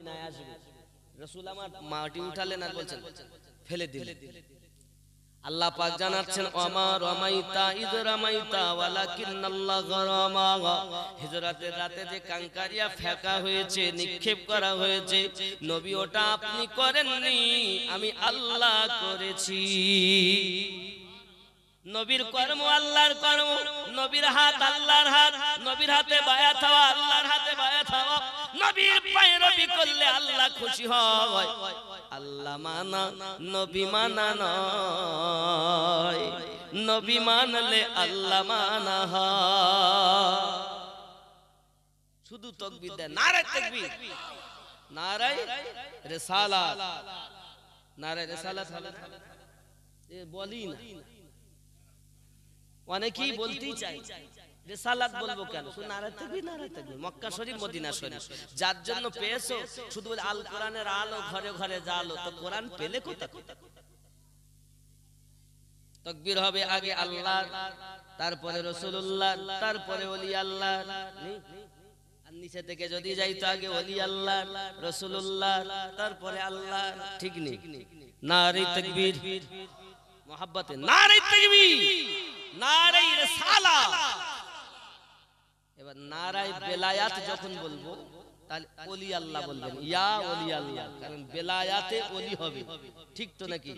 মদিনায় আসবে, রাসূল আমার মাটি উঠালেন আর বলছেন ফেলে দিলেন। আল্লাহ পাক জানাচ্ছেন ওমা রামাইতা ইয রামাইতা ওয়ালাকিন্নাল্লাহ গারামা। হিজরাতের রাতে যে কাঙ্কারিয়া ফেকা হয়েছে, নিক্ষেপ করা হয়েছে, নবী ওটা আপনি করেননি, আমি আল্লাহ করেছি। নবীর কর্ম আল্লাহর কর্ম, নবীর হাত আল্লাহর হাত, নবীর হাতে বায়াত হওয়া আল্লাহর হাতে বায়াত হওয়া, নবীর পয়রবি করলে আল্লাহ খুশি হয়। আল্লাহ মানা নবী মানা নয়, নবী মানলে আল্লাহ মানা হয়। শুধু তাকবীর দেন, নারে তাকবীর, নারে রিসালাত, নারে রিসালাত এ বলি না, অনেকেই বলতেই চাই রিসালাত বলবো কেন, শুধু নারে তাকবীর, নারে তাকবীর। মক্কা শরীফ মদিনা শরীফ যার জন্য পেয়েছো, শুধু আল কোরআনের আলো ঘরে ঘরে জ্বালো, তো কোরআন পেলে কোথায়? তাকবীর হবে আগে আল্লাহ, তারপরে রাসূলুল্লাহ, তারপরে ওলি আল্লাহ। আর নিচে থেকে যদি যাই তো আগে ওলি আল্লাহ, রাসূলুল্লাহ, তারপরে আল্লাহ। ঠিক নেই? নারে তাকবীর, মোহাব্বতে নারে তাকবীর, নারে রিসালাত। এবার নারায়ে বেলায়াত যখন বলবো তাহলে ওলি আল্লাহ বলবেন, ইয়া ওলি আল্লাহ, কারণ বেলায়াতে ওলি হবে। ঠিক তো নাকি?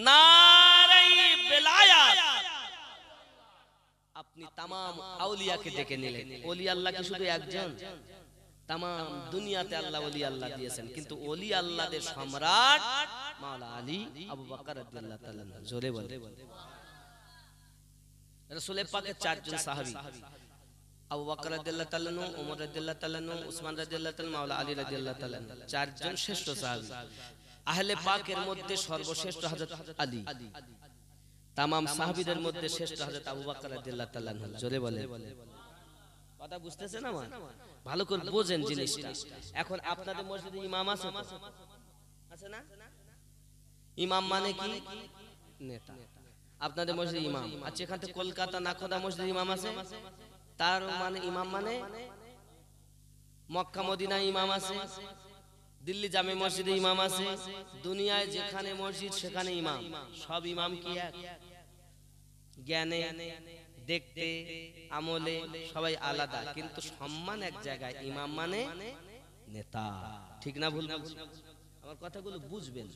নারায়ে বেলায়াত, আপনি तमाम আউলিয়াকে ডেকে নিলেন। ওলি আল্লাহ কি শুধু একজন? तमाम দুনিয়াতে আল্লাহ ওলি আল্লাহ দিয়েছেন, কিন্তু ওলি আল্লাহদের সম্রাট মাওলা আলী আবু বকর রাদিয়াল্লাহু তাআলা। জোরে বলে রাসূল পাকের চারজন সাহাবী, আবু বকর রাদিয়াল্লাহু তাআলা, ওমর রাদিয়াল্লাহু তাআলা, উসমান রাদিয়াল্লাহু তাআলা, মাওলা আলী রাদিয়াল্লাহু তাআলা, চারজন শ্রেষ্ঠ সাহাবী। আহলে পাকের মধ্যে সর্বশ্রেষ্ঠ হযরত আলী, तमाम সাহাবীদের মধ্যে শ্রেষ্ঠ হযরত আবু বকর রাদিয়াল্লাহু তাআলা। জোরে বলে, কথা বুঝতেছেন আমার? ভালো করে বোঝেন জিনিসটা। এখন আপনাদের মসজিদে ইমাম আছে তো? আছে না? ইমাম মানে কি? নেতা। আপনাদের মসজিদে ইমাম। আচ্ছা, এখান থেকে কলকাতা নাখোদা মসজিদে ইমাম আছে, তার মানে ইমাম মানে মক্কা মদিনা ইমাম আছে, দিল্লি জামে মসজিদে ইমাম আছে, দুনিয়ায় যেখানে মসজিদ সেখানে ইমাম। সব ইমাম কি এক? জ্ঞানে, দেখতে, আমলে সবাই আলাদা, কিন্তু সম্মান এক জায়গায়। ইমাম মানে নেতা। ঠিক না ভুল? আমার কথাগুলো বুঝবেন।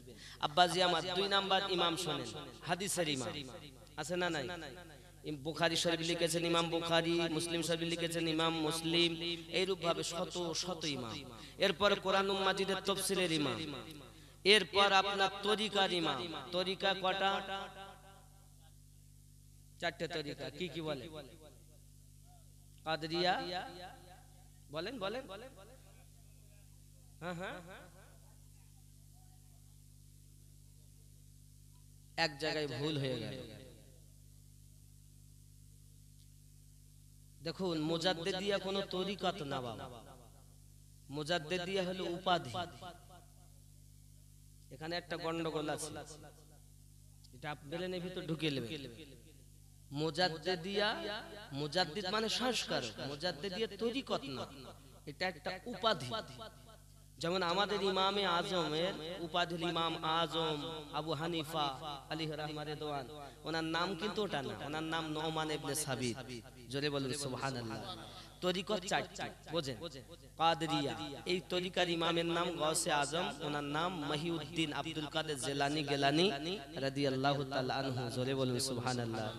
আব্বাজি আমার 2 নাম্বার ইমাম শোনেন, হাদিসের ইমাম আছে না নাই? বুখারী শরীফ লিখেছেন ইমাম বুখারী, মুসলিম শরীফ লিখেছেন ইমাম মুসলিম, এইরূপ ভাবে শত শত ইমাম। এরপর কোরআনুল মাজিদের তাফসীরের ইমাম, এরপর আপনার তরিকার ইমাম। তরিকা কটা? 4টে তরিকা। কি কি বলে? কাদরিয়া বলেন, বলেন। হ্যাঁ হ্যাঁ, এক জায়গায় ভুল হয়ে গেল। দেখুন, মুজাদ্দিদিয়া কোনো তরিকাত না বাবা, মুজাদ্দিদিয়া হলো উপাধি। এখানে একটা গন্ডগোল আছে, এটা ব্রেনের ভিতর ঢুকিয়ে নেবেন। মুজাদ্দিদিয়া, মুজাদ্দিদ মানে সংস্কার, মুজাদ্দিদিয়া তরিকত না, এটা একটা উপাধি। যেমন আমাদের ইমামে আজমের উপাধি ইমাম আজম আবু হানিফা আলাইহি রাহমাতুল্লাহ রিদওয়ান, ওনার নাম কিন্তু ওটা না, ওনার নাম নোমান ইবনে সাবিত। জোরে বলুন সুবহানাল্লাহ। তরিকত 4টি বোঝেন। কাদরিয়া, এই তরিকার ইমামের নাম গাউসে আজম, ওনার নাম মহিউদ্দিন আব্দুল কাদের জিলানী গিলানী রাদিয়াল্লাহু তাআলা আনহু। জোরে বলুন সুবহানাল্লাহ।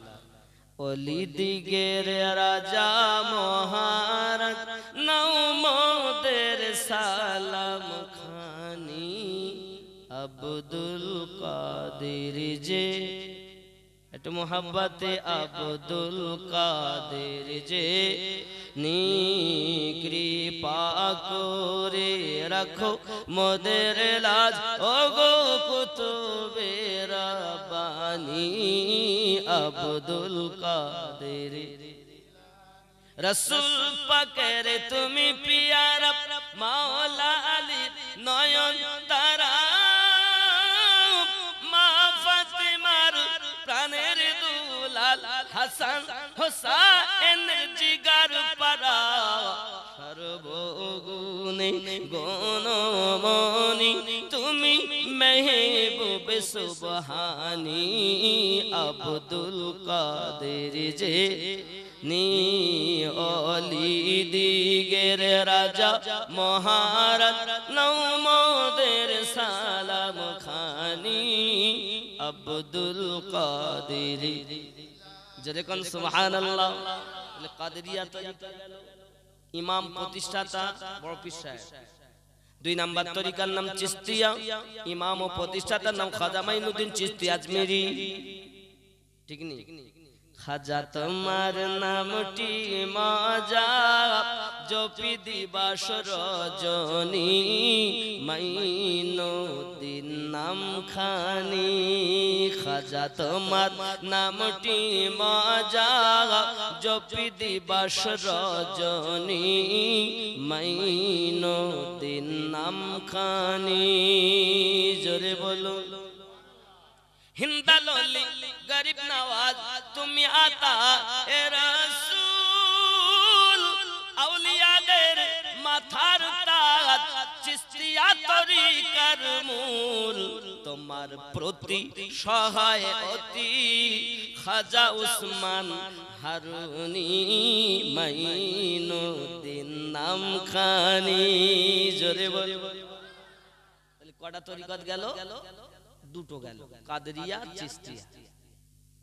ওলি দিগের রাজা মহারাজ নাও মোদের সালাম খানি, আব্দুল কাদের যে, একটু মোহাব্বতে আব্দুল কাদের যে, নি কৃপা করে রাখো মোদের লাজ, ওগো কুতুবে রাব্বানি আব্দুল কাদের। রাসূল পাকের তুমি পিয়ারা, মাওলা আলীর নয়ন তারা, মা ফাতেমার প্রাণের দুলাল, হাসান হোসেনের জিগার পারা, সর্বগুণে গুনে গুণমণি তুমি মেহবুব সুবহানি আব্দুল কাদের যে নি অলি দিগের রাজা মহারাজ নৌমদের সালাম খানি আব্দুল কাদের যেরকম সুবহানাল্লাহ। কাদেরিয়া তরিকা ইমাম প্রতিষ্ঠাতা বড় পীর সাহেব। 2 নাম্বার তরিকার নাম চিশতিয়া, ইমাম ও প্রতিষ্ঠাতার নাম খাজা মাইনুদ্দিন চিশতি আজমেরি। ঠিক নি? খাজা তোমার নামটি মজা জপি দিবাস রজনী মাইনুদ্দিন নাম খানি। খাজা তোমার নামটি মজা জপি দিবাস রজনী মাইনুদ্দিন নাম খানি। জোরে বলো। হিন্দালি গরিব নওয়াজ তুমি আতা এ রাসূল আউলিয়াদের মাথার তাজ চিশতিয়া তরিকার মূল তোমার প্রতি সহায় অতি খাজা উসমান হারুনি মাইনুদ্দিন নাম খানি। জোরে বল। কটা তরিকত গেল? দুটো গেল, কাদেরিয়া চিশতিয়া।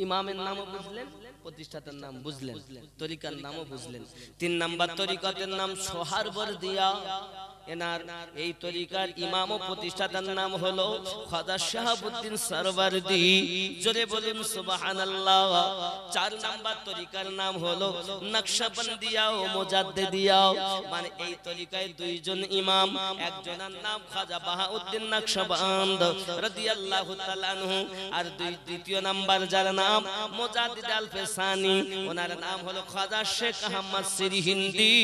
ইমামের নামও বুঝলেন, প্রতিষ্ঠাতার নাম বুঝলেন, তরিকার নামও বুঝলেন। 3 নাম্বার তরিকতের নাম সোহারবর্দিয়া। এনার এই তরিকার ইমাম ও প্রতিষ্ঠাতার নাম হলো খাজা শাহাবুদ্দিন সরওয়ার্দী। জোরে বলুন সুবহানাল্লাহ। 4 নাম্বার তরিকার নাম হলো নকশবন্দিয়া ও মুজাদ্দিদিয়া। মানে এই তরিকায় 2 জন ইমাম, একজনের নাম খাজা বাহাউদ্দিন নকশবন্দ রাদিয়াল্লাহু তাআলা আনহু, আর দ্বিতীয় নাম্বার যার নাম মুজাদ্দিদ আল ফেসানি, ওনার নাম হলো খাজা শেখ আহমদ সিরহিন্দি।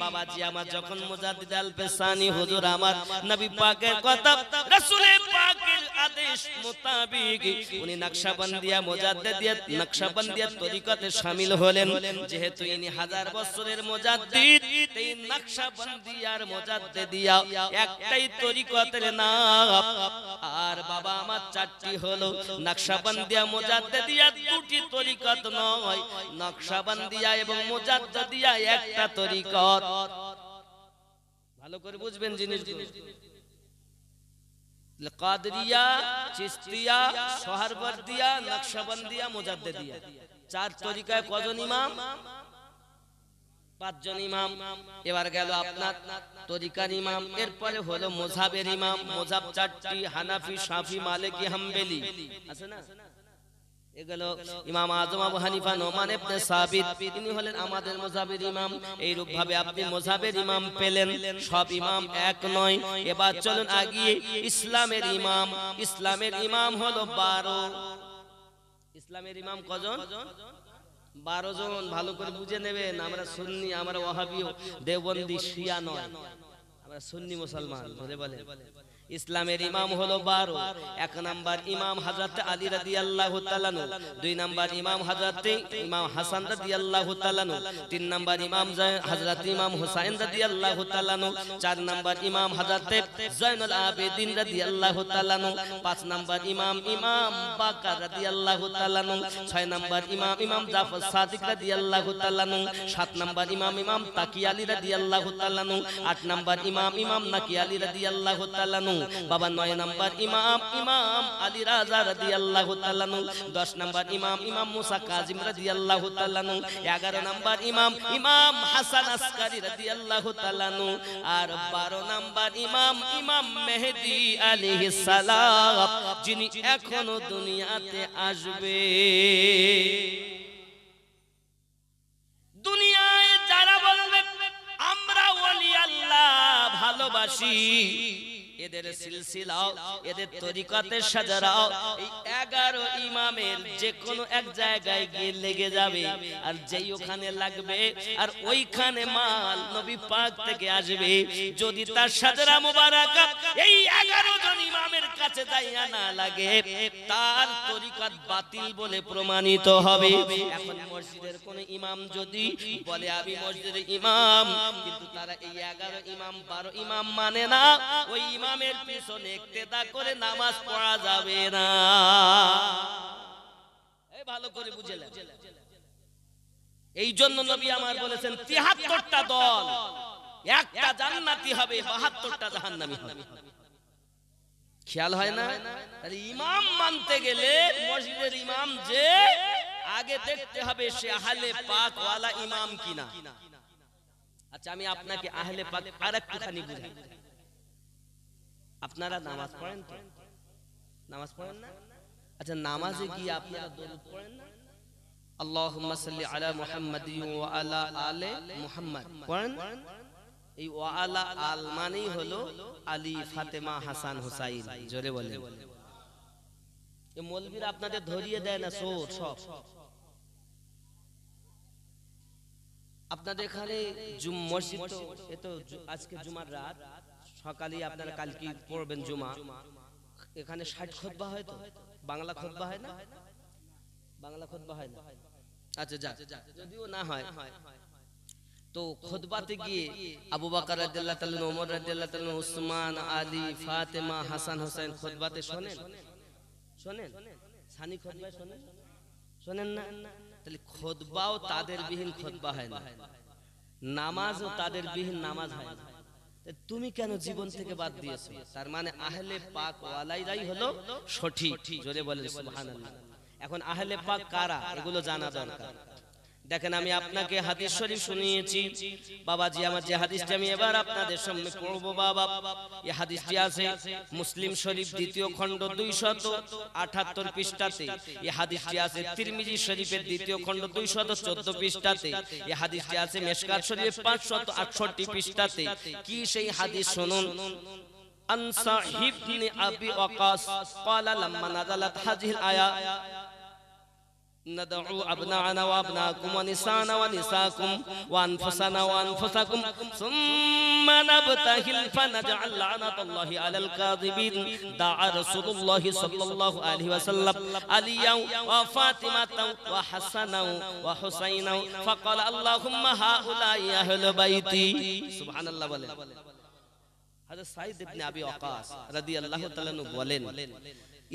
বাবাজি আমার যখন মুজাদ্দিদ আল ফেসানি হুজুর আমার নবী পাকের কথা রাসূলের পাকের আদেশ মোতাবেক উনি নকশবন্দিয়া মুজাদ্দিদিয়া নকশবন্দিয়া তরিকতে শামিল হলেন। যেহেতু ইনি 1000 বছরের মুজাদ্দিদ, এই নকশবন্দিয়ার মুজাদ্দিদিয়া একটাই তরিকতের নাম। আর বাবা আমার 4টি হলো নকশবন্দিয়া মুজাদ্দিদিয়া, 2টি তরিকত নয়। নকশবন্দিয়া এবং মুজাদ্দিদিয়া একটা তরিকত। ভালো করে বুঝবেন জিনিসগুলো। কাদেরিয়া, চিশতিয়া, সোহরাওয়ার্দিয়া, নকশবন্দিয়া, মুজাদ্দিদিয়া, 4 তরিকায় কজন ইমাম? 5 জন ইমাম। এবার গেল আপনার তরিকার ইমাম। এরপরে হলো মুযহাবের ইমাম। মুযহাব 4টি, হানাফি, শাফি, মালিকি, হাম্বলি। আছে না? এগুলো ইমাম আজম আবু হানিফা, নোমান ইবনে সাবিত, তিনি হলেন আমাদের মুযহাবের ইমাম। এই রূপ ভাবে আপনি মুযহাবের ইমাম পেলেন। সব ইমাম এক নয়। এবার চলুন আগিয়ে ইসলামের ইমাম। ইসলামের ইমাম হলো 12। ইসলামের ইমাম কজন? 12 জন। ভালো করে বুঝে নেবেন। আমরা সুন্নি, আমরা ওয়াহাবি, দেওবন্দি, শিয়া নয়, আমরা সুন্নি মুসলমান। বলে বলে ইসলামের ইমাম হলো 12। 1 নাম্বার ইমাম হযরত আলী রাদিয়াল্লাহু তাআলা আনহু, 2 নাম্বার ইমাম হযরত ইমাম হাসান রাদিয়াল্লাহু তাআলা আনহু, 3 নাম্বার ইমাম হযরত ইমাম হুসাইন রাদিয়াল্লাহু তাআলা আনহু, 4 নাম্বার ইমাম হযরত জয়নুল আবেদিন রাদিয়াল্লাহু তাআলা আনহু, 5 নাম্বার ইমাম ইমাম বাকার রাদিয়াল্লাহু তাআলা আনহু, 6 নাম্বার ইমাম ইমাম জাফর সাদিক রাদিয়াল্লাহু তাআলা আনহু, 7 নাম্বার ইমাম ইমাম তাকি আলী রাদিয়াল্লাহু তাআলা আনহু, 8 নাম্বার ইমাম ইমাম নাকি আলী রাদিয়াল্লাহু তাআলা আনহু, বাবা 9 নাম্বার ইমাম ইমাম আলী রাজা রাদিয়াল্লাহু তাআলা আনহু, 10 নাম্বার ইমাম ইমাম মুসা কাজিম রাদিয়াল্লাহু তাআলা আনহু, 11 নাম্বার ইমাম ইমাম হাসান আসকারী রাদিয়াল্লাহু তাআলা আনহু, আর 12 নাম্বার ইমাম ইমাম মেহেদী আলাইহিস সালাম, যিনি এখনো দুনিয়াতে আসবে। দুনিয়ায় যারা বলবে আমরা ওলি আল্লাহ ভালোবাসি, এদের সিলসিলাও এদের তরিকতের সাজারাও এই 11 ইমামের যে কোনো এক জায়গায় গিয়ে লেগে যাবে আর যেই ওখানে লাগবে আর ওইখানে মাল নবী পাক থেকে আসবে যদি তার সাজারা মোবারকা এই 11 জন ইমামের কাছে যাইয়া না লাগে তার তরিকত বাতিল বলে প্রমাণিত হবে। এখন মসজিদের কোন ইমাম যদি বলে আমি মসজিদের ইমাম কিন্তু তারা এই 11 ইমাম 12 ইমাম মানে না ওই ইমামের পিছনে ইক্তেদা করে নামাজ পড়া যাবে না। এই ভালো করে বুঝলেন। এই জন্য নবী আমার বলেছেন 73টা দল, একটা জান্নাতি হবে 72টা জাহান্নামী হবে। খেয়াল হয় না? তাহলে ইমাম মানতে গেলে মসজিদের ইমাম যে আগে দেখতে হবে সে আহলে পাক ওয়ালা ইমাম কিনা। আচ্ছা আমি আপনাকে আহলে পাক আরেকটুখানি বুঝাই। আপনারা নামাজ পড়েন তো? নামাজ পড়েন না? আচ্ছা নামাজে গিয়ে আপনারা দরুদ পড়েন না? আল্লাহুম্মা সাল্লি আলা মুহাম্মাদিন ওয়া আলা আলে মুহাম্মাদ পড়েন? এই ওয়া আলা আল মানেই হলো আলী, ফাতেমা, হাসান, হুসাইন। জোরে বলেন। এই মৌলবীরা আপনাদের ধরিয়ে দেয় না সোর সব। আপনাদের এখানে মসজিদ তো এ তো আজকে জুমার রাত, সকালে আপনারা কালকে পড়বেন জুমা। এখানে 60 খুতবা হয় তো? বাংলা খুতবা হয় না? বাংলা খুতবা হয় না? আচ্ছা যা, যদিও না হয় তো খুতবাতে গিয়ে আবু বকর রাদিয়াল্লাহু তাআলা, ওমর রাদিয়াল্লাহু তাআলা, উসমান, আলী, ফাতেমা, হাসান, হোসেন খুতবাতে শোনেন? শোনেন? সানি খুতবা শোনেন? শোনেন না? তাহলে খুতবাও তাদের বিহীন খুতবা হয় না, নামাজও তাদের বিহীন নামাজ হয় না। তুমি কেন জীবন থেকে বাদ দিয়েছো? তার মানে আহলে পাক ওয়ালাইরাই হলো সঠিক। জোরে বলেন সুবহানাল্লাহ। এখন আহলে পাক কারা এগুলো জানা দরকার। দেখেন আমি আপনাকে হাদিস শরীফ শুনিয়েছি বাবাজি, আমার যে হাদিসটি আমি এবার আপনাদের সামনে পড়ব বাবা, এই হাদিসটি আছে মুসলিম শরীফ 2য় খণ্ড 278 পৃষ্ঠাতে। এই হাদিসটি আছে তিরমিজি শরীফের 2য় খণ্ড 214 পৃষ্ঠাতে। এই হাদিসটি আছে মিশকাত শরীফের 568 পৃষ্ঠাতে। কি সেই হাদিস শুনুন। আন সাহিব ইবনে আবি ওয়াকাস قال لما نزلت هذه الآية ندعو أبناءنا وأبناءكم ونساءنا ونساءكم وأنفسنا وأنفسكم ثم نبتهل فنجعل لعنة الله على الكاذبين دعا رسول الله صلى الله عليه وسلم عليا وفاطمة وحسنا وحسينا فقال اللهم هؤلاء أهل بيتي سبحان الله বলেন। हज़रत सईद इब्न अबी वक़ास रदियल्लाहु ताला अन्हु बोलेन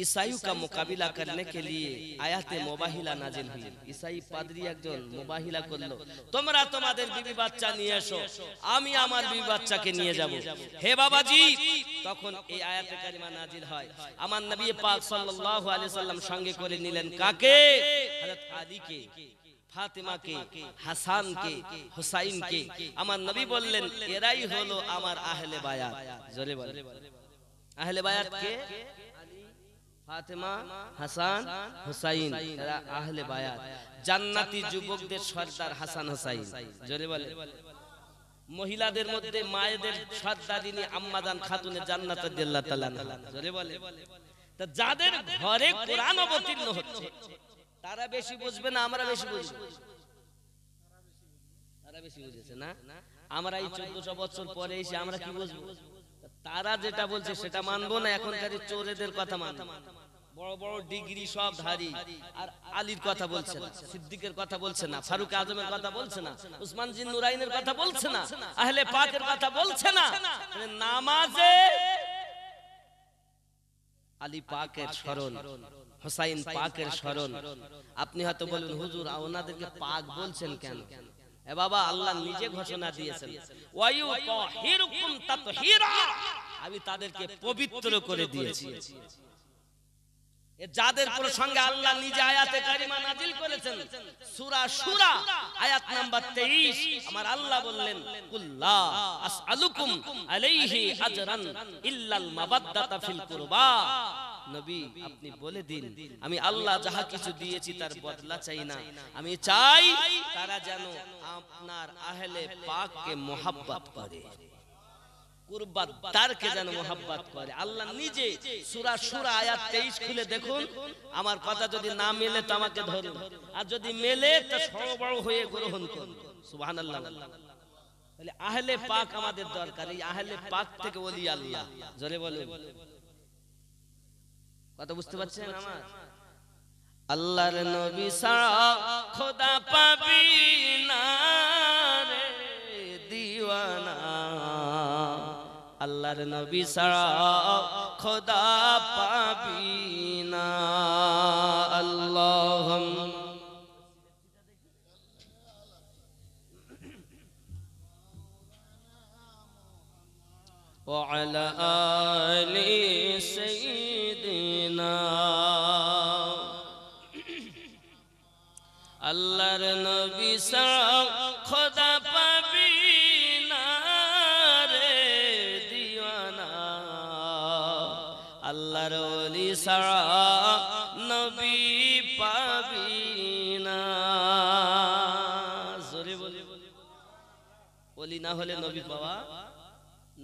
ईसाइयों का मुकाबिला करने के लिए आयाते मुबाहिला नाजिल हुई। ईसाई पादरी একজন মুবাহিলা করলো, তোমরা তোমাদের বিবি বাচ্চা নিয়ে এসো, আমি আমার বিবি বাচ্চাকে নিয়ে যাব। হে বাবাজি, তখন এই আয়াতে কারিমা নাজিল হয়। আমার নবী পাক সাল্লাল্লাহু আলাইহি সাল্লাম সঙ্গে করে নিলেন কাকে? হযরত আলীকে, ফাতেমাকে, হাসানকে, হুসাইনকে। আমার নবী বললেন এরাই হলো আমার আহলে বায়াত। জোরে বলেন আহলে বায়াত কে? আলী, ফাতেমা, হাসান, হুসাইন, এরা আহলে বায়াত। জান্নাতি যুবকদের সর্দার হাসান হুসাইন। জোরে বলেন। মহিলাদের মধ্যে মায়েদের সর্দারিনী আম্মাজান খাতুনে জান্নাত রাদিয়াল্লাহু তাআলা আনহা। জোরে বলেন। তা যাদের ঘরে কোরআন অবতীর্ণ হচ্ছে তারা বেশি বুঝবে না আমরা বেশি বুঝবো? তারা বেশি বুঝেছে না? আমরা এই 1400 বছর পরে এসে আমরা কি বুঝবো? তারা যেটা বলছে সেটা মানবো না, এখনকার চোরেদের কথা মানবো। বড় বড় ডিগ্রি সব ধারী আর আলীর কথা বলছে না, সিদ্দিকের কথা বলছে না, ফারুক আজমের কথা বলছে না, উসমান জিন নুরাইনের কথা বলছে না, আহলে পাকের কথা বলছে না। নামাজে আলী পাকের স্মরণ, হুসাইন পাকের স্মরণ। আপনি হয়তো বলবেন হুজুর ওনাদেরকে পাক বলছেন কেন? এ বাবা, আল্লাহ নিজে ঘোষণা দিয়েছেন ওয়ায়ু তাহিরুকুম তাতহীরা, আমি তাদেরকে পবিত্র করে দিয়েছি। যাদের প্রসঙ্গে আল্লাহ নিজে আয়াতে কারিমা নাজিল করেছেন সূরা সূরা আয়াত নাম্বার 23, আমার আল্লাহ বললেন কুল্লা আসআলুকুম আলাইহি আজরান ইল্লাল মাওয়াদ্দাতা ফিল কুরবা। নবী আপনি বলে দিন আমি আল্লাহ যাহা কিছু দিয়েছি তার বদলা চাই না, আমি চাই তারা যেন আপনার আহলে পাককে মোহাব্বত করে। কুরবাদারকে যেন মোহাব্বত করে। আল্লাহ নিজে সূরা শুরা আয়াত 23 খুলে দেখুন। আমার কথা যদি না মেলে তো আমাকে ধরুন, আর যদি মেলে তো সবড় হয়ে গ্রহণ করুন। সুবহানাল্লাহ। তাহলে আহলে পাক আমাদের দরকার। এই আহলে পাক থেকে ওলি আল্লাহ, জোরে বলুন। কথা বুঝতে পারছেন আমার? আল্লাহর নবী ছাড়া খোদা পাবি না রে দিওয়ানা, আল্লাহর নবী ছাড়া খোদা পাবি না। আল্লাহুম্মা ওয়া আলা আলি সাইয়্যিদিনা। আল্লাহর নবী ছাড়া খোদা পাবি না রে দিওয়ানা, আল্লাহর ওলি ছাড়া নবী পাবি না। জোরে বলে, ওলি না হলে নবী পাওয়া,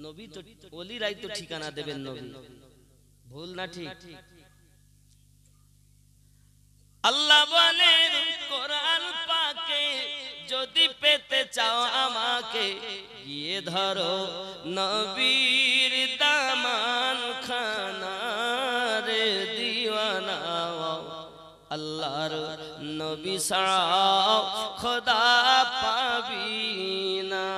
নবী তো ওলিরাই তো ঠিকানা দেবেন নবী, ভুল না ঠিক? আল্লাহ বলেন কোরআন পাকে, যদি পেতে চাও আমাকে গিয়ে ধরো নবীর দামান খানা রে দিওয়ানা, আল্লাহর নবী ছাড়া খোদা পাবি না।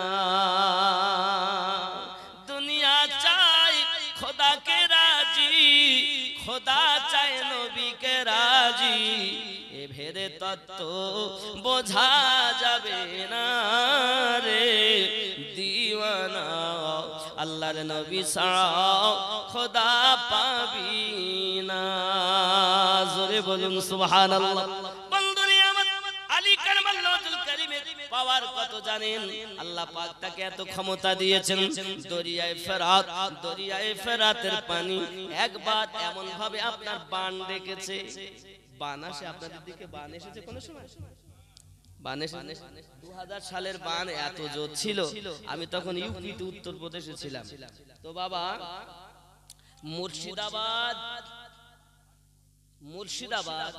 দুনিয়া চাই খোদাকে রাজি, খোদা চায় নবীকে রাজি, এ ভেদে তত্ত্ব বোঝা যাবে না রে দিওয়ানা, আল্লাহর নবী ছাড়া খোদা পাবি না। জোরে বলুন সুবহানাল্লাহ। বন্ধুরে আমার, আলী কারমাল্লাহুল কারীমের পাওয়ার কত জানেন? আল্লাহ পাক তাকে এত ক্ষমতা দিয়েছেন, দরিয়ায়ে ফেরাত, দরিয়ায়ে ফেরাতের পানি একবার এমন ভাবে আপনার বান রেখেছে। বান আসে আপনাদের দিকে? বান এসেছে কোন সময়? বান এসেছে 2000 সালের বান এত জোর ছিল। আমি তখন ইউপিতে উত্তরপ্রদেশে ছিলাম। তো বাবা মুর্শিদাবাদ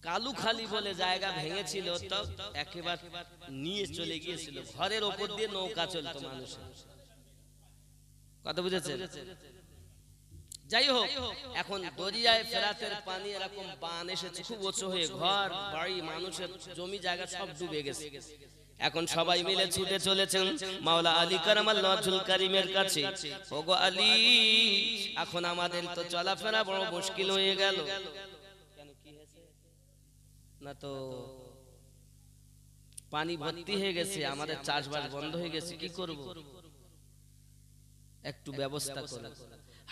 কালুখালী বলে জায়গা ভেঙেছিল, তো একেবারে নিয়ে চলে গিয়েছিল। ঘরের ওপর দিয়ে নৌকা চলতো মানুষের। কথা বুঝেছেন? যাই হোক, এখন দরিয়ায় ফেরাতের পানি এরকম বান এসেছে খুব উঁচু হয়ে, ঘর বাড়ি মানুষের জমি জায়গা সব ডুবে গেছে। এখন সবাই মিলে ছুটে চলেছেন মাওলা আলী কারামাল্লাহুল কারীমের কাছে। ওগো আলী, এখন আমাদের তো চলাফেরা বড় মুশকিল হয়ে গেল। কেন, কি হয়েছে? না তো পানি ভর্তি হয়ে গেছে, আমাদের চাষবাস বন্ধ হয়ে গেছে, কি করব? একটু ব্যবস্থা করুন।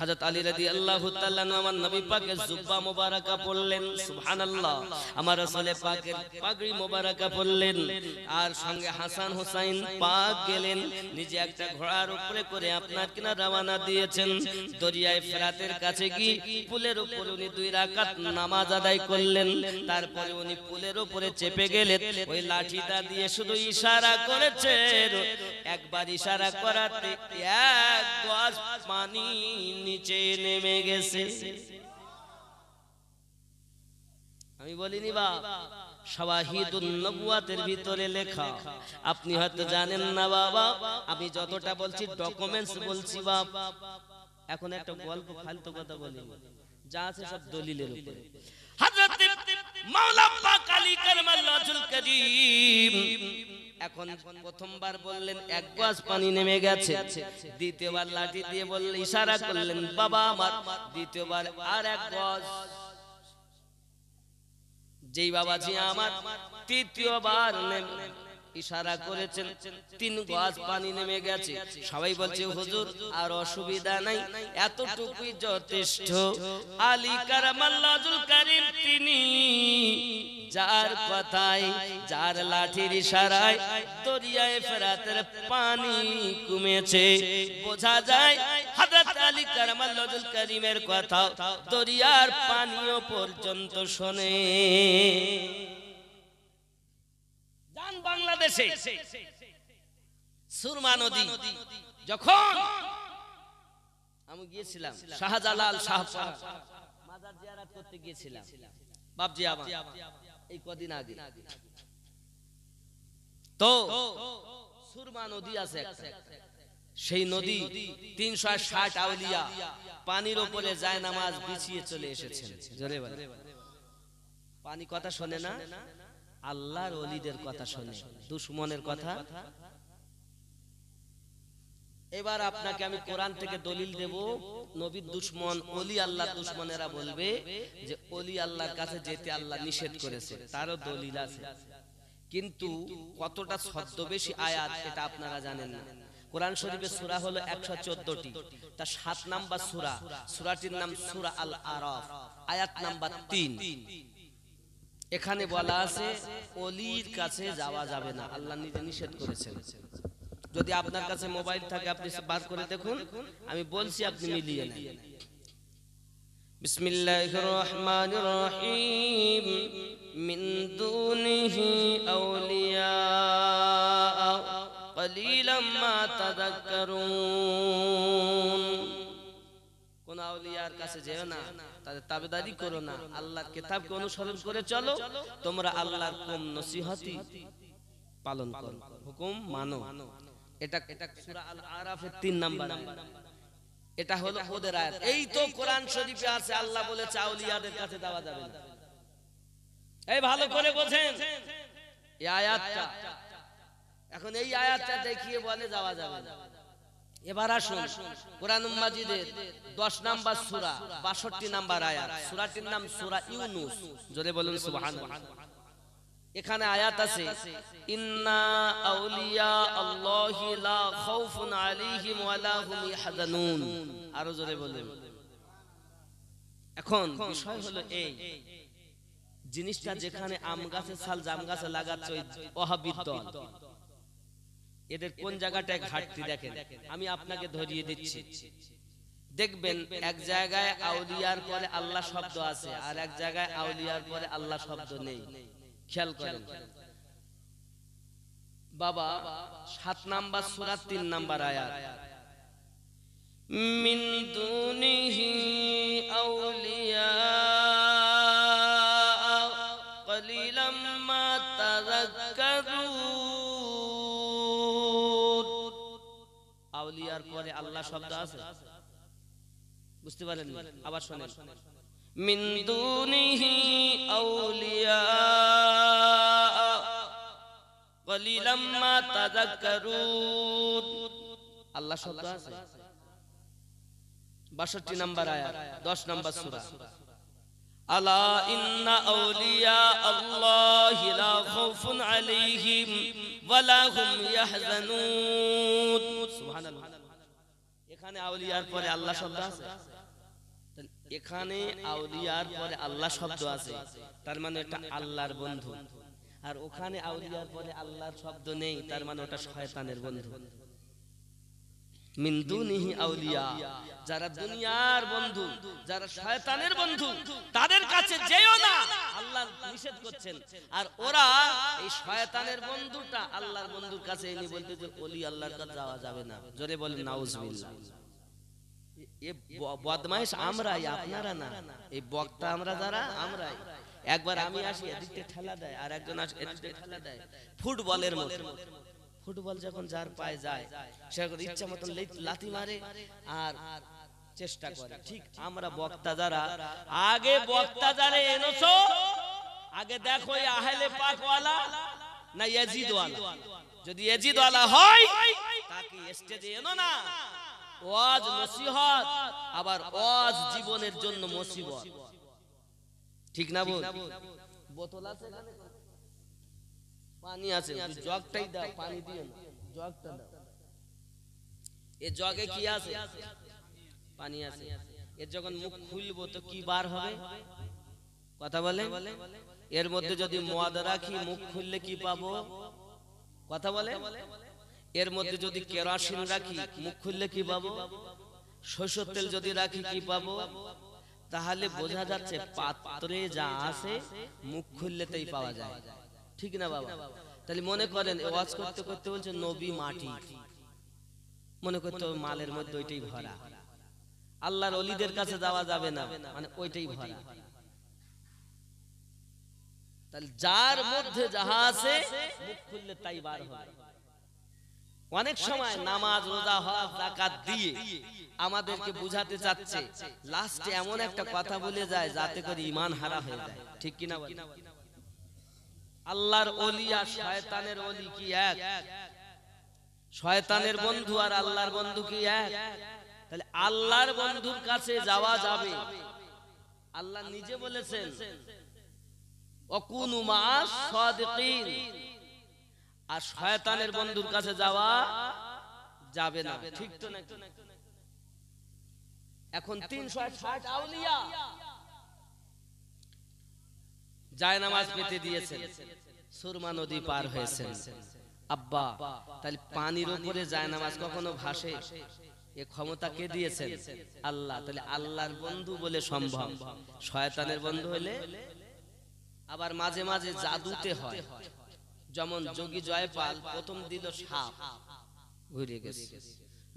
হযরত আলী রাদিয়াল্লাহু তাআলা আমার নবী পাকের জুব্বা মোবারকা পরলেন, সুবহানাল্লাহ। আমার রাসূল পাকের পাগড়ি মোবারকা পরলেন, আর সঙ্গে হাসান হুসাইন পাক গেলেন। নিজে একটা ঘোড়ার উপরে করে আপনার কিনা রওনা দিয়েছেন। দরিয়ায়ে ফেরাতের কাছে গিয়ে পুলের উপরে উনি 2 রাকাত নামাজ আদায় করলেন। তারপরে উনি পুলের উপরে চেপে গেলেন। ওই লাঠিটা দিয়ে শুধু ইশারা করেছেন। একবার ইশারা করাতে এক গজ পানি নিচে নেমে গেছে। আমি বলিনি বাপ, শাওয়াহিদুন নবুয়াতের ভিতরে লেখা। আপনি হয়তো জানেন না বাবা, আমি যতটা বলছি ডকুমেন্টস বলছি বাপ। এখন একটা গল্প ফালতু কথা বলি, যা আছে সব দলিলের উপরে। হযরত মাওলা পাক আলী কারমাল্লাহুল কারীম এখন প্রথমবার বললেন 1 গজ পানি নেমে গেছে। দ্বিতীয়বার লাঠি দিয়ে বললেন, ইশারা করলেন বাবা আমার। দ্বিতীয়বার আর 1 গজ। যেই বাবাজি আমার তৃতীয়বার ইশারা করেছেন, 3 গজ পানি নেমে গেছে। সবাই বলছে হুজুর আর অসুবিধা নাই, এতটুকুই যথেষ্ট। আলী কারামাল্লাহুল কারীম তিনি যার কথায়, যার লাঠির ইশারায় দরিয়ায়ে ফেরাতের পানি কমেছে, বোঝা যায় হযরত আলী কারামাল্লাহুল কারীমের কথা দরিয়ার পানিও পর্যন্ত শোনে। বাংলাদেশে সুরমা নদী যখন আমি গিয়েছিলাম শাহজালাল শাহপারা মাজার জিয়ারত করতে গিয়েছিলাম বাপজি আমার এই কদিন আগে, তো সুরমা নদী আছে একটা, সেই নদী 360 আউলিয়া পানির উপরে যায় নামাজ বিছিয়ে চলে এসেছেন। জোরে বলে, পানি কথা শোনে না, আল্লাহর ওলিদের কথা শোনে, দুশমনের কথা। এবার আপনাকে আমি কোরআন থেকে দলিল দেব, নবীর দুশমন ওলি আল্লাহর দুশমনেরা বলবে যে ওলি আল্লাহর কাছে যেতে আল্লাহ নিষেধ করেছে, তারও দলিল আছে। কিন্তু কতটা ছদ্মবেশী আয়াত এটা আপনারা জানেন না। কোরআন শরীফের সূরা হলো 114টি, তার 7 নাম্বার সূরা, সূরাটির নাম সূরা আল আরাফ, আয়াত নাম্বার 3। এখানে বলা আছে ওলির কাছে যাওয়া যাবে না, আল্লাহ নিজে নিষেধ করেছেন। যদি আপনার কাছে মোবাইল থাকে আপনি বার করে দেখুন, আমি বলছি আপনি মিলিয়ে নেন। বিসমিল্লাহির রহমানির রহিম, মিন দুনিহি আউলিয়া কলিলাম মা তাযাক্কারুন। কোন আউলিয়ার কাছে যেও না, তাদের তাবেদারি করো না, আল্লাহর কিতাবকে অনুসরণ করে চলো, তোমরা আল্লাহর হুকুম নসিহতি পালন করো, হুকুম মানো। এটা সূরা আল আরাফের 3 নাম্বার আয়াত। এটা হলো ওদের আয়াত। এই তো কোরআন শরীফে আছে আল্লাহ বলেছে আউলিয়াদের কাছে যাওয়া যাবে না। এই ভালো করে বোঝেন এই আয়াতটা। এখন এই আয়াতটা দেখিয়ে বলে যাওয়া যাবে না। এবার আসুন কোরআন মাজিদের 10 নাম্বার সূরা 62 নাম্বার আয়াত, সূরাটির নাম সূরা ইউনূস। জোরে বলুন সুবহানাল্লাহ। এখানে আয়াত আছে ইন্না আউলিয়া আল্লাহি লা খাউফুন আলাইহিম ওয়া লা হুম ইয়াহজানুন। আরো জোরে বলুন। এখন বিষয় হলো এই জিনিসটা যেখানে আম গাছে ছাল জাম গাছে লাগাচ্ছে ওই ওয়াহাবির দল, এদের কোন জায়গাটায় ঘাটতি দেখেন, আমি আপনাকে ধরিয়ে দিচ্ছি। দেখবেন এক জায়গায় আউলিয়ার পরে আল্লাহ শব্দ আছে আর এক জায়গায় আউলিয়ার পরে আল্লাহ শব্দ নেই। খেয়াল করেন বাবা, 7 নাম্বার সূরা 3 নাম্বার আয়াত, মিন দুনিহি আউলিয়া কলিলাম মা তাযাক্কারুন। আউলিয়ার পরে আল্লাহ শব্দ আছে, বুঝতে পারেন? আবার শুনেন, মিন দুনিহি আউলিয়া কলিলাম মা তাযাক্কারুন। আল্লাহ শব্দ আছে 62 নাম্বার আয়াত 10 নাম্বার সূরা। আলা ইন্না আউলিয়া আল্লাহি লা খাউফুন আলাইহিম ওয়া লা হুম ইয়াহজানুন। সুবহানাল্লাহ। এখানে আউলিয়ার পরে আল্লাহ শব্দ আছে, এখানে আউলিয়ার পরে আল্লাহ শব্দ আছে, তার মানে এটা আল্লাহর বন্ধু। আর ওখানে আউলিয়ার পরে আল্লাহর শব্দ নেই, তার মানে ওটা শয়তানের বন্ধু। মিন দুনিহি আউলিয়া, যারা দুনিয়ার বন্ধু, যারা শয়তানের বন্ধু, তাদের কাছে যেও না, আল্লাহ নিষেধ করছেন। আর ওরা এই শয়তানের বন্ধুটা আল্লাহর বন্ধুর কাছে এনে বলতে যে ওলি আল্লাহর কাছে যাওয়া যাবে না। জোরে বলেন নাউজুবিল্লাহ। এই বদমাইশ আমরাই, আপনারা না। এই বক্তা আমরা যারা, আমরাই। একবার আমি আসি এদিকে ঠেলা দেয় আর একজন আসে এদিকে ঠেলা দেয়, ফুটবলের মতো। ফুটবল যখন যার পায়ে যায় সে ইচ্ছা মতন লাথি মারে আর চেষ্টা করে। ঠিক আমরা বক্তা যারা, আগে বক্তা যারা এনেছো, আগে দেখো আহলে পাক ওয়ালা না ইয়াজিদ ওয়ালা। যদি ইয়াজিদ ওয়ালা হয় তাকে স্টেজে এনো না, ওয়াজ নসিহত, আবার ওয়াজ জীবনের জন্য মুসিবত। ঠিক না বল? বোতল আছে এখানে, পানি আছে, জগটাই দাও, পানি দিও না, জগটা দাও। এই জগে কি আছে? পানি আছে। এর যখন মুখ খুলবো তো কি বার হবে? কথা বলে। এর মধ্যে যদি মদ রাখি মুখ খুললে কি পাবো? কথা বলে। এর মধ্যে যদি কেরোসিন রাখি মুখ খুললে কি পাবো? সরষের তেল যদি রাখি কি পাবো? তাহলে বোঝা যাচ্ছে পাত্রে যা আছে মুখ খুললেতেই পাওয়া যায়। ঠিক না বাবা? তাহলে মনে করেন ওয়াজ করতে করতে বলছে নবী মাটি, মনে করতো মালের মধ্যে ওইটাই ভরা, আল্লাহর ওলিদের কাছে যাওয়া যাবে না, মানে ওইটাই ভরা। তাহলে যার মধ্যে যাহা আছে মুখ খুললে তাই বার হবে। অনেক সময় নামাজ রোজা হজ যাকাত দিয়ে আমাদেরকে বুঝাতে চাচ্ছে, লাস্টে এমন একটা কথা বলে যায় যাতে করে ঈমান হারা হয়ে যায়। ঠিক কি না বলেন? আল্লাহর ওলি আর শয়তানের ওলি কি এক? শয়তানের বন্ধু আর আল্লাহর বন্ধু কি এক? তাহলে আল্লাহর বন্ধুর কাছে যাওয়া যাবে, আল্লাহ নিজে বলেছেন ওয়াকুনু মা'আস সাদিকিন, আর শয়তানের বন্ধুর কাছে যাওয়া যাবে না। ঠিক তো নাকি? এখন 360 আউলিয়া জায়নামাজ পেতে দিয়েছেন, সুরমা নদী পার হয়েছেন। আব্বা, তাহলে পানির উপরে জায়নামাজ কখনো ভাসে? এ ক্ষমতা কে দিয়েছেন? আল্লাহ। তাহলে আল্লাহর বন্ধু বলে সম্ভব, শয়তানের বন্ধু হলে আবার মাঝে মাঝে জাদুতে হয়। যেমন যোগী জয়পাল প্রথম দিল সাপ, ঘুরে গেছে।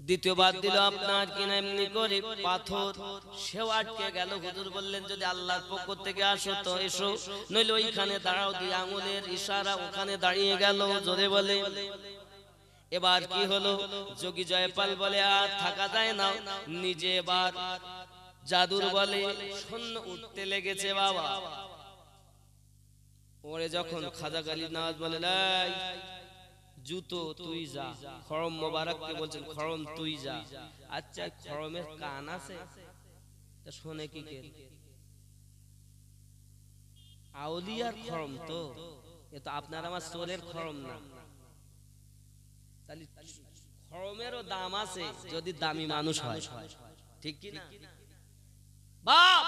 দ্বিতীয়বার দিল আপনার কিনা এমনি করে পাথর, সেও আটকে গেল। হুজুর বললেন যদি আল্লাহর পক্ষ থেকে আসো তো এসো, নইলে ওইখানে দাঁড়াও। দিয়ে আঙুলের ইশারা ওখানে দাঁড়িয়ে গেল, জোরে বলে। এবার কি হলো? যোগী জয়পাল বলে আর থাকা যায় না, নিজে এবার জাদুর বলে শূন্য উঠতে লেগেছে। বাবা ওরে যখন খাজা গালিব নওয়াজ বলে জুতো তুই যা, খরম মোবারককে বলছেন খরম তুই যা। আচ্ছা খরমের কান আছে, তা শোনে কি কে? আউলিয়ার খরম তো, এ তো আপনার আমার চোরের খরম না। তাহলে খরমেরও দাম আছে যদি দামি মানুষ হয়। ঠিক কি না? বাপ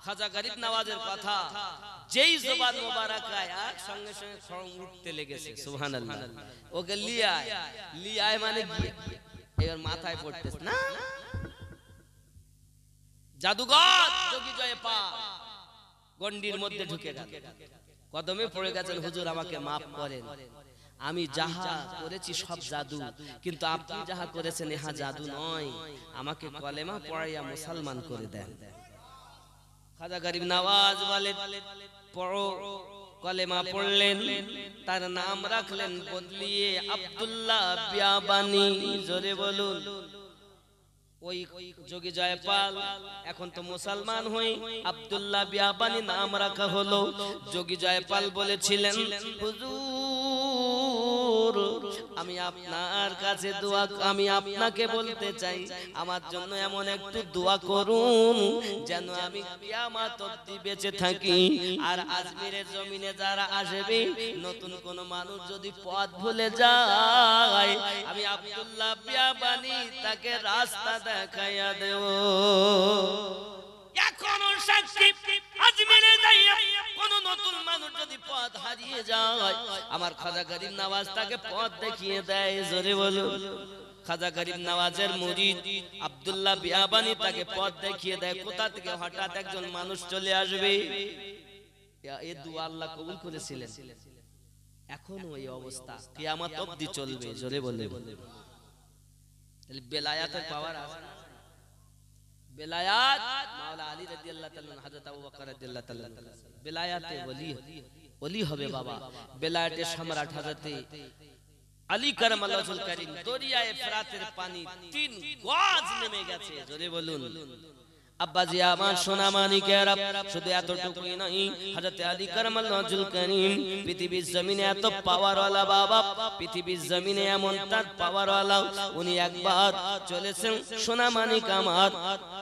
খাজা গরিব নওয়াজের কথা যেই জবান মোবারক আয়া সঙ্গে সঙ্গে খরম উঠতে লেগেছে। সুবহানাল্লাহ। ওকে লিয়ায় মানে গিয়ে এবার মাথায় পড়তেছে না, জাদুঘর যোগী জয়পাল গন্ডির মধ্যে ঢুকে গেল, কদমে পড়ে গেছেন, হুজুর আমাকে মাফ করেন, আমি যাহা করেছি সব জাদু, কিন্তু আপনি যাহা করেছেন ইহা জাদু নয়, আমাকে কলেমা পড়াইয়া মুসলমান করে দেন। খাজা গরিব নওয়াজ বলে পড়ো। কলেমা পড়লেন, তার নাম রাখলেন বদলিয়ে আব্দুল্লাহ বিয়াবানি। জোরে বলুন। ওই যোগী জয়পাল এখন তো মুসলমান হই, আব্দুল্লাহ বিয়াবানি নাম রাখা হলো। যোগী জয়পাল বলেছিলেন হুজুর আমি আপনার কাছে দোয়া, আমি আপনাকে বলতে চাই আমার জন্য এমন একটু দোয়া করুন যেন আমি কিয়ামত অবধি বেঁচে থাকি। আর আজমিরের জমিনে যারা আসবে নতুন কোন মানুষ যদি পথ ভুলে যায়, আমি আব্দুল্লাহ বিয়াবানি তাকে রাস্তা দেখাইয়া দেব। এখনো সাক্ষী আজমিরে যাইয়া কোন নতুন মানুষ যদি পথ হারিয়ে যায়, আমার খাজা গরিব নওয়াজ তাকে পথ দেখিয়ে দেয়। জোরে বলুন। খাজা গরিব নওয়াজের মুরিদ আব্দুল্লাহ বিয়াবানি তাকে পথ দেখিয়ে দেয়। কোথা থেকে হঠাৎ একজন মানুষ চলে আসবে। এই দুআ আল্লাহ কবুল করেছিলেন। এখনো এই অবস্থা কিয়ামত অবধি চলবে। জোরে বলে। তাহলে বেলায়াতের পাওয়ার আছে। বেলায়াত মাওলা আলী রাদিয়াল্লাহু তাআলা, হযরত আবু বকর রাদিয়াল্লাহু তাআলা, বেলায়াতে ওলি হবে বাবা। বেলায়াতের সম্রাট হযরত আলী কারামাল্লাহুল কারীম, দরিয়ায়ে ফরাতের পানি 3 গজ নেমে গেছে। জোরে বলুন। আব্বাজি আমার সোনা মানিকেরা, শুধু এতটুকুই নয়, হযরত আলী কারামাল্লাহুল কারীম পৃথিবীর জমিনে এত পাওয়ারওয়ালা বাবা, পৃথিবীর জমিনে এমন তার পাওয়ারওয়ালা, উনি একবার চলেছেন সোনা মানিক আমার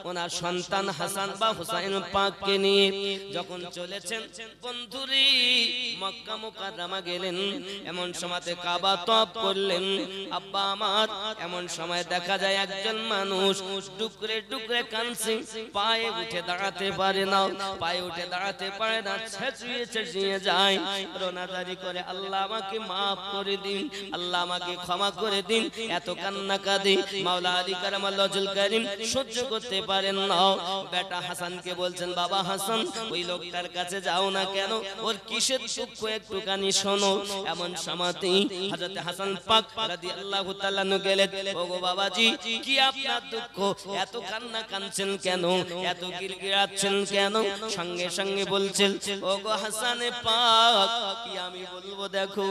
ওনার সন্তান হাসান বা হুসাইন পাককে নিয়ে যখন চলেছেন, বন্ধুরি মক্কা মুকাররমা গেলেন। এমন সময়তে কাবা তওয়াফ করলেন। আব্বা আমার এমন সময় দেখা যায় একজন মানুষ ডুকরে ডুকরে কাঁদছে, পায়ে উঠে দাঁড়াতে পারে না, পায়ে উঠে দাঁড়াতে পারে না, ছেঁচিয়ে ছেঁচিয়ে যায়, রোনাদারি করে আল্লাহ আমাকে মাফ করে দিন, আল্লাহ আমাকে ক্ষমা করে দিন। এত কান্না কাঁদে মাওলা আলী কারামাল্লাহু ওয়াজহুল কারীম সহ্য করতে পারেন না। বেটা হাসানকে বলছেন, বাবা হাসান ওই লোকটার কাছে যাও না কেন, ওর কিসের দুঃখ একটুখানি শোনো। এমন সময়তেই হযরত হাসান পাক রাদিয়াল্লাহু তাআলা নু গেলেন, ওগো বাবাজি কি আপনার দুঃখ, এত কান্না কাঁদছেন কেন, এত গিরগিরাচ্ছেন কেন? সঙ্গে সঙ্গে বলছেন, ওগো হাসানে পাক কি আমি বলবো, দেখো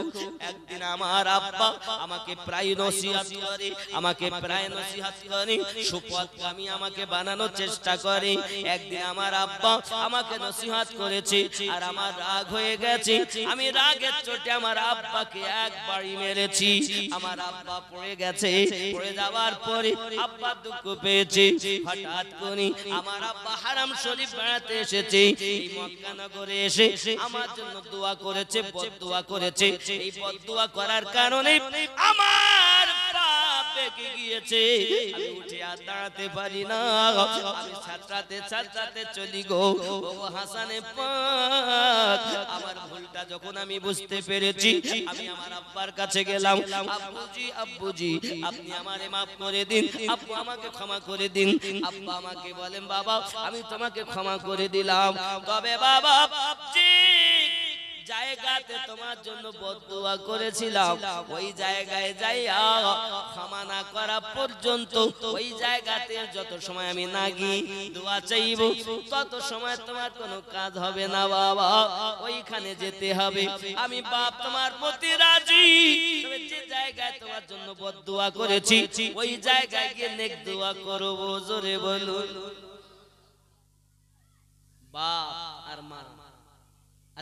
একদিন আমার আব্বা আমাকে প্রায় নসিহত করে, আমাকে প্রায় নসিহত করে, সুপথগামী আমাকে বানানোর চেষ্টা করে। একদিন আমার আব্বা আমাকে নসিহত করেছে আর আমার রাগ হয়ে গেছে, আমি রাগের চোটে আমার আব্বাকে এক বাড়ি মেরেছি। আমার আব্বা পড়ে গেছে, পড়ে যাওয়ার পরে আব্বা দুঃখ পেয়েছে। হঠাৎ করে আমার আব্বা হারাম শরীফ বেড়াতে এসেছে, এই মক্কা নগরে এসে আমার জন্য দোয়া করেছে, বদদোয়া করেছে। এই বদদোয়া করার কারণে আমার পাপ বেঁকে গিয়েছে, আমি উঠে আর দাঁড়াতে পারি না, আমি ছাত্রাতে ছাত্রাতে চলি গো। ও হাসানে পাক আমার ভুলটা যখন আমি বুঝতে পেরেছি, আমি আমার আব্বার কাছে গেলাম, আব্বুজি আব্বুজি আপনি আমারে মাফ করে দিন, আব্বু আমাকে ক্ষমা করে দিন। আব্বা আমাকে বলেন, বাবা আমি তোমাকে ক্ষমা করে দিলাম, তবে বাবা যে জায়গাতে তোমার জন্য বদদুয়া করেছিলাম ওই জায়গায় যাইয়া ক্ষমা না করা পর্যন্ত, ওই জায়গাতে যত সময় আমি না গিয়ে দোয়া চাইব তত সময় তোমার কোনো কাজ হবে না বাবা, ওইখানে যেতে হবে। আমি বাপ তোমার প্রতি রাজি, তবে যে জায়গায় তোমার জন্য বদদুয়া করেছি ওই জায়গায় গিয়ে নেক দোয়া করব। জোরে বলুন। বাপ আর মা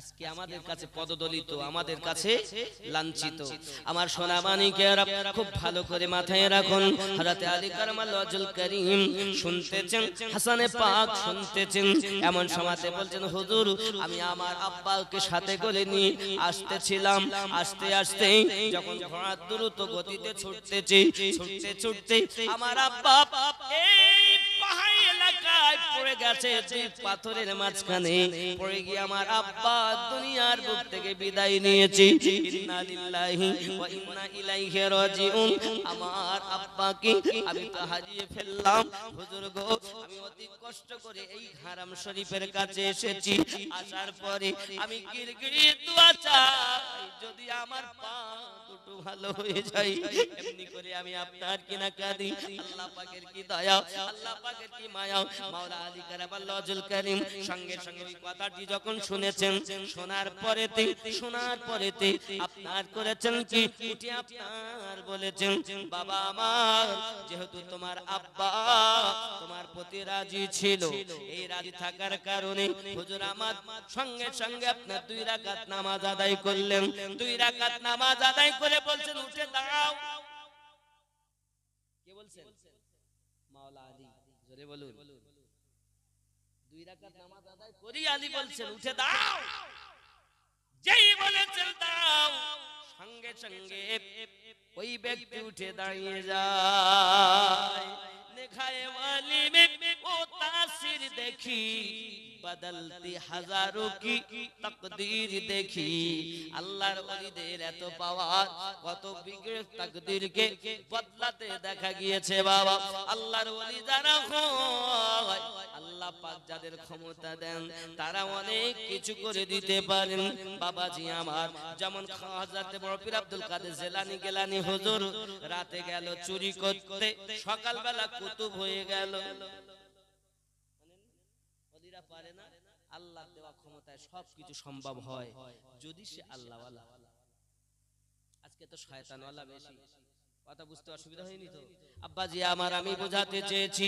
আজকে আমাদের কাছে পদদলিত, আমাদের কাছে লাঞ্ছিত। আমার সোনা মানিকেরা খুব ভালো করে মাথায় রাখুন, হযরত আলী কারামাল্লাহু ওয়াজহুল কারীম শুনতেছেন, হাসানে পাক শুনতেছেন। এমন সময়তে বলছেন, হুজুর আমি আমার আব্বাকে সাথে করে নিয়ে আসতেছিলাম, আসতে আসতে যখন ঘোড়া দ্রুত গতিতে ছুটতেছে, ছুটতে ছুটতে আমার আব্বা এই পাহাড়ি এলাকায় পড়ে গেছে, দুই পাথরের মাঝখানে পড়ে গিয়ে আমার আব্বা দুনিয়ার বুক থেকে বিদায় নিয়েছে। ইন্না লিল্লাহি ওয়া ইন্না ইলাইহি রাজিউন। আমার আব্বাকে আমি তো হারিয়ে ফেললাম। হুজুর গো আমি অতি কষ্ট করে এই হারাম শরীফের কাছে এসেছি, আসার পরে আমি গিরগিরি দোয়া চাই যদি আমার পা দুটো ভালো হয়ে যায়। এমনি করে আমি আপনার কিনা কাঁদি। আল্লাহ পাকের কি দয়া, আল্লাহ পাকের কি মায়া। মাওলা আলী কারামাল্লাহু ওয়াজহুল কারীম সঙ্গে সঙ্গে ওই কথাটি যখন শুনেছেন, শোনার পরেতে আপনার করেছেন কি, উঠে আপনার বলেছেন, বাবা আমার যেহেতু তোমার আব্বা তোমার প্রতি রাজি ছিল, এই রাজি থাকার কারণে হুজুর আমার সঙ্গে সঙ্গে আপনার 2 রাকাত নামাজ আদায় করলেন। 2 রাকাত নামাজ আদায় করে বলছেন, উঠে দাঁড়াও। কে বলছেন? মাওলা আলী। জোরে বলুন। 2 রাকাত নামাজ আদায় করি আলী বলছেন, উঠে দাঁড়াও। যেই বলেছেন দাঁড়াও, সঙ্গে সঙ্গে ওই ব্যক্তি উঠে দাঁড়িয়ে যায়। নেখায়ে ওয়ালি মে ও তাসির দেখি, বদলতি হাজারো কি তাকদীর দেখি। আল্লাহর ওলিদের এত পাওয়ার, কত বিগড়ে তাকদীরকে বদলাতে দেখা গিয়েছে বাবা। আল্লাহর ওলি যারা হয়, আল্লাহ পাক যাদের ক্ষমতা দেন তারা অনেক কিছু করে দিতে পারেন। বাবাজি আমার যেমন হযরত বড় পীর আব্দুল কাদের জিলানী গেলানি হুজুর রাতে গেল চুরি করতে, সকালবেলা কুতুব হয়ে গেল। ওলিরা পারে না, আল্লাহর দেওয়া ক্ষমতায় সবকিছু সম্ভব হয় যদি সে আল্লাহওয়ালা। আজকে তো শয়তানওয়ালা বেশি। কথা বুঝতে অসুবিধা হয়নি তো? আব্বাজি আমার আমি বোঝাতে চেয়েছি,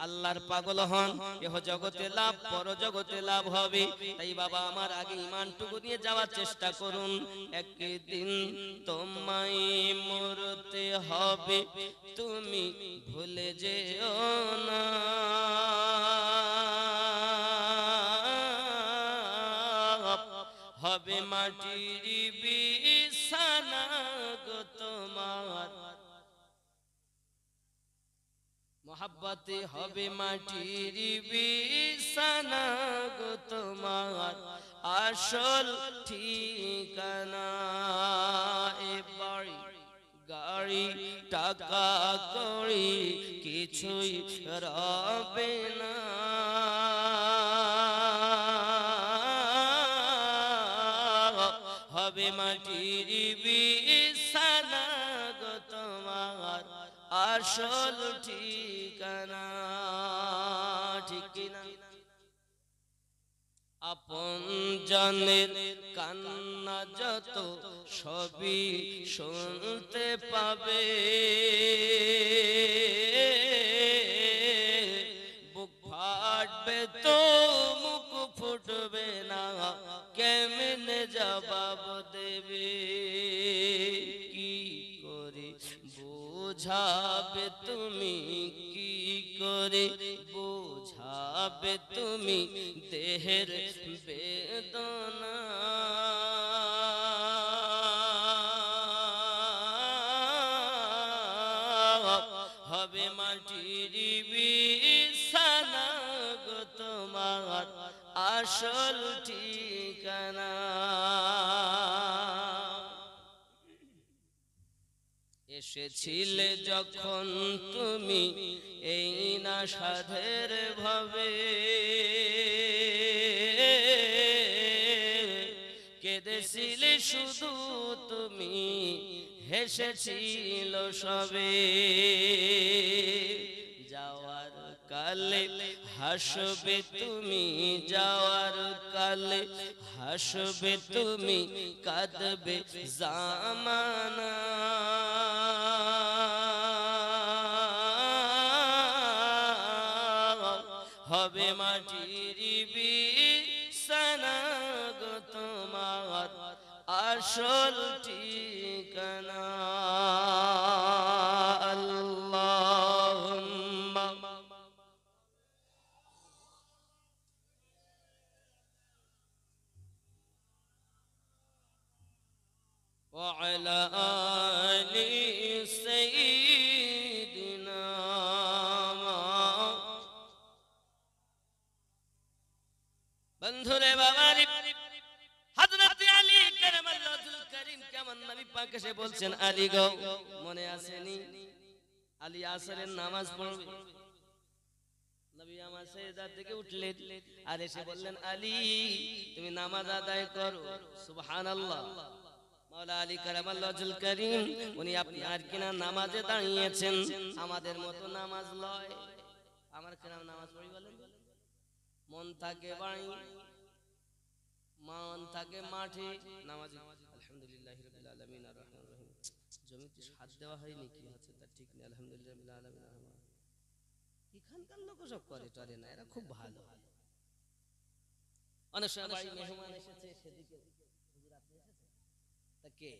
আল্লাহর পাগল হন, এহ জগতে লাভ পর জগতে লাভ হবে। তাই বাবা আমার আগে ঈমানটুকু নিয়ে যাওয়ার চেষ্টা করুন। একদিন তোমায় মরতে হবে, তুমি ভুলে যেও না। হবে মাটির বিছানা গো তোমার। মোহাব্বতে হবে মাটির বিছানা গো তোমার আসল ঠিকানা। এ বাড়ি গাড়ি টাকা কড়ি কিছুই রবে না, হবে মাটির বিছানা গো তোমার আসল ঠিকানা। ঠিক কিনা? আপন জনের কান্না যত সবই শুনতে পাবে, বুক ফাটবে তো মুখ ফুটবে না, কেমনে জবাব দেবে? কি করে বোঝাবে তুমি, কি করে বোঝাবে তুমি দেহের বেদনা? হবে মাটির বিছানা গো তোমার আসল ঠিকানা। এসেছিলে যখন তুমি এই না সাধের ভাবে, কেঁদেছিলে শুধু তুমি, হেসেছিল সবে। যাওয়ার কালে হাসবে তুমি, যাওয়ার কালে হাসবে তুমি, কাঁদবে জামানা। হবে মাটির বিছানা গো তোমার আসল ঠিকানা। আল্লাহুম্মা ওয়া আলা আলি সাইয়্যিদিনা। বন্ধুরে বাবারে, হযরত আলী কারামাল্লাহুল কারীম কেমন নবী পাক এসে বলছেন, আলী গো মনে আসেনি আলী আসরের নামাজ পড়বে? নবী আমার সেজদা থেকে উঠলেন আর এসে বললেন, আলী তুমি নামাজ আদায় করো। সুবহানাল্লাহ। মাওলা আলী কারামাল্লাহুল কারীম উনি আপনার কিনা নামাজে দাঁড়িয়েছেন, আমাদের মতো নামাজ লয়। আমার কিনা নামাজ পড়ি বলেন? মন থাকে বাড়ি, মন থাকে মাঠে, নামাজ আলহামদুলিল্লাহি রাব্বিল আলামিন আর রহমানির রহিম। জমিতে সাত দেওয়া হয়নি, কি হচ্ছে তার ঠিক নেই। আলহামদুলিল্লাহি রাব্বিল আলামিন। এখানকার লোক সব করে টরে না, এরা খুব ভালো। অনেক সময় বাড়ি মেহমান এসেছে, সেদিকে হুজুর আপনি এসেছেন, তা কে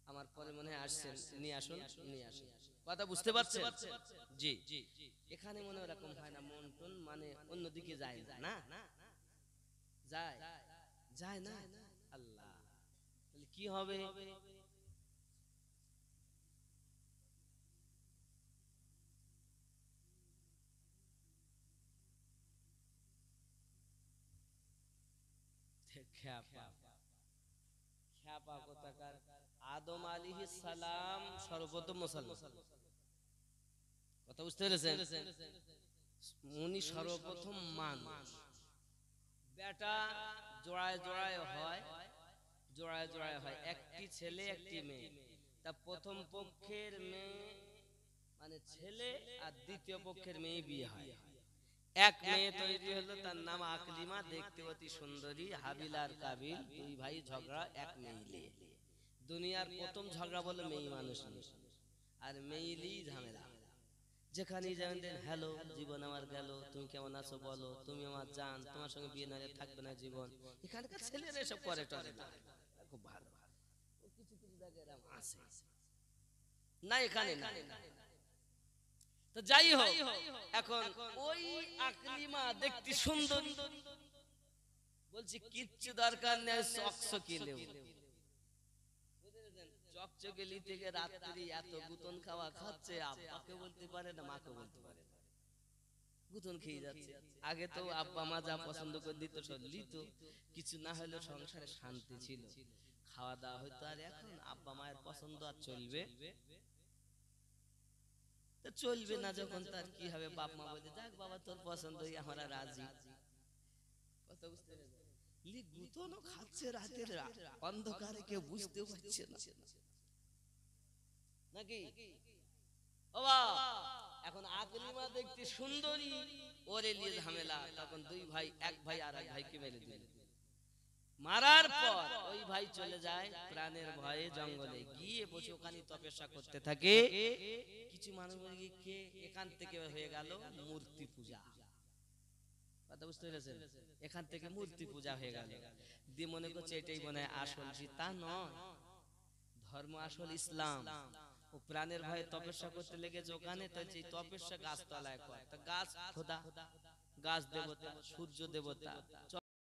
আমার পরে মনে হয় আসছেন, নিয়ে আসুন নিয়ে আসুন। কথা বুঝতে পারছেন? জি। এখানে মনে এরকম হয় না, মন টন মানে অন্যদিকে যায় না, না যায় যায় না। আল্লাহ, তাহলে কি হবে? আদম আলাইহিস সালাম সর্বপ্রথম মুসলমান। কথা বুঝতে পেরেছেন? উনি সর্বপ্রথম মানুষ। বেটা জোড়ায় জোড়ায় হয়, জোড়ায় জোড়ায় হয়, একটি ছেলে একটি মেয়ে। তা প্রথম পক্ষের মেয়ে মানে ছেলে আর দ্বিতীয় পক্ষের মেয়ে বিয়ে হয়। এক মেয়ে তৈরি হলো, তার নাম আকলিমা, দেখতে অতি সুন্দরী। হাবিল আর কাবিল দুই ভাই ঝগড়া এক মেইলে। দুনিয়ার প্রথম ঝগড়া বলে মেয়ে মানুষ নিয়ে, আর মেইলি ঝামেলা। যেখানেই যাবেন দেন, হ্যালো জীবন আমার গেল, তুমি কেমন আছো বলো, তুমি আমার জান, তোমার সঙ্গে বিয়ে না থাকবে না জীবন। এখানকার ছেলেরা এসব করে টরে না, খুব ভালো। কিছু কিছু জায়গায় এরকম আছে না, এখানে না। তো যাই হোক, এখন ওই আকলিমা দেখতে সুন্দর, বলছি কিচ্ছু দরকার নেই, চকচকিয়ে লেবু। চকচকে থেকে রাত্রি এত গুতন খাওয়া খাচ্ছে, আব্বাকে বলতে পারে না, মাকে বলতে পারে না, গুতন খেয়ে যাচ্ছে। আগে তো আব্বা মা যা পছন্দ করে দিত সব লিত, কিছু না হলেও সংসারে শান্তি ছিল, খাওয়া দাওয়া হইতো। আর এখন আব্বা মায়ের পছন্দ আর চলবে তো চলবে না, যখন তার কি হবে, বাপ মা বলে যাক বাবা তোর পছন্দই আমরা রাজি। কথা বুঝতে পেরেছেন? গুতনও খাচ্ছে রাতের অন্ধকারে, কেউ বুঝতেও পারছে না নাকি। বাবা এখন আকলিমা দেখতে সুন্দরী, ওরে নিয়ে ঝামেলা, তখন দুই ভাই, এক ভাই আর এক ভাইকে মেরে দিল। মারার পর ওই ভাই চলে যায় প্রাণের ভয়ে জঙ্গলে, গিয়ে বসে ওখানে তপস্যা করতে থাকে। কিছু মানুষ বলে কে এখান থেকে হয়ে গেল মূর্তি পূজা। কথা বুঝতে পেরেছেন? এখান থেকে মূর্তি পূজা হয়ে গেল, দিয়ে মনে করছে এটাই মনে হয় আসল। তা নয়, ধর্ম আসল ইসলাম। ও প্রাণের ভয়ে তপস্যা করতে লেগেছে ওখানে, তো সেই তপস্যা গাছতলায় কর, তা গাছ খোদা, গাছ দেবতা, সূর্য দেবতা,